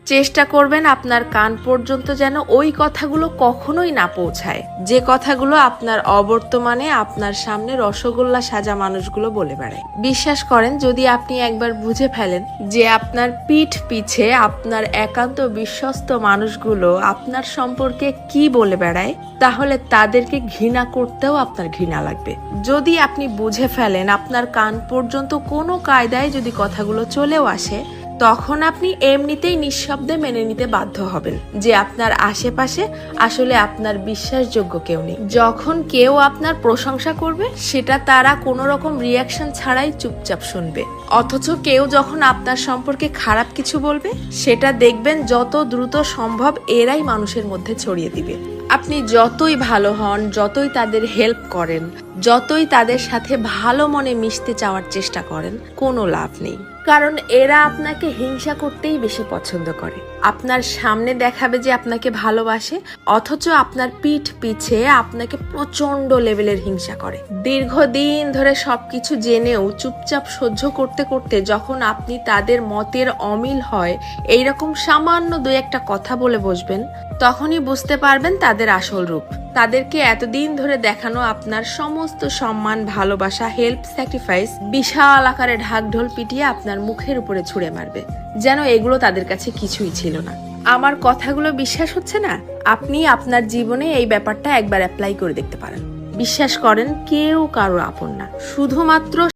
চেষ্টা করবেন আপনার কান পর্যন্ত যেন ওই কথাগুলো কখনোই না পৌঁছায়, যে কথাগুলো আপনার অবর্তমানে আপনার সামনে রসগোল্লা সাজা মানুষগুলো বলে বেড়ায়। বিশ্বাস করেন, যদি আপনি একবার বুঝে ফেলেন যে আপনার পিঠ পিছে আপনার একান্ত বিশ্বস্ত মানুষগুলো আপনার সম্পর্কে কি বলে বেড়ায়, তাহলে তাদেরকে ঘৃণা করতেও আপনার ঘৃণা লাগবে। যদি আপনি বুঝে ফেলেন আপনার কান পর্যন্ত কোনো কায়দায় যদি কথাগুলো চলেও আসে, তখন আপনি এমনিতেই নিঃশব্দে মেনে নিতে বাধ্য হবেন যে আপনার আশেপাশে আসলে আপনার বিশ্বাসযোগ্য কেউ নেই। যখন কেউ আপনার প্রশংসা করবে, সেটা তারা কোনো রকম রিয়াকশন ছাড়াই চুপচাপ শুনবে। অথচ কেউ যখন আপনার সম্পর্কে খারাপ কিছু বলবে, সেটা দেখবেন যত দ্রুত সম্ভব এরাই মানুষের মধ্যে ছড়িয়ে দিবে। আপনি যতই ভালো হন, যতই তাদের হেল্প করেন, যতই তাদের সাথে ভালো মনে মিশতে চাওয়ার চেষ্টা করেন, কোনো লাভ নেই। কারণ এরা আপনাকে হিংসা করতেই বেশি পছন্দ করে। আপনার সামনে দেখাবে যে আপনাকে ভালোবাসে, অথচ আপনার পিঠ পিছে আপনাকে প্রচন্ড লেভেলের হিংসা করে। দীর্ঘদিন ধরে সবকিছু জেনেও চুপচাপ সহ্য করতে করতে যখন আপনি তাদের মতের অমিল হয় এইরকম সামান্য দুই একটা কথা বলে বসবেন, তখনই বুঝতে পারবেন তাদের আসল রূপ। তাদেরকে এতদিন ধরে দেখানো আপনার সমস্ত সম্মান, ভালোবাসা, হেল্প, স্যাক্রিফাইস বিশাল আকারে ঢাকঢোল পিটিয়ে আপনার মুখের উপরে ছুঁড়ে মারবে, যেন এগুলো তাদের কাছে কিছুই ছিল না। আমার কথাগুলো বিশ্বাস হচ্ছে না? আপনি আপনার জীবনে এই ব্যাপারটা একবার অ্যাপ্লাই করে দেখতে পারেন। বিশ্বাস করেন, কেউ কারো আপন না, শুধুমাত্র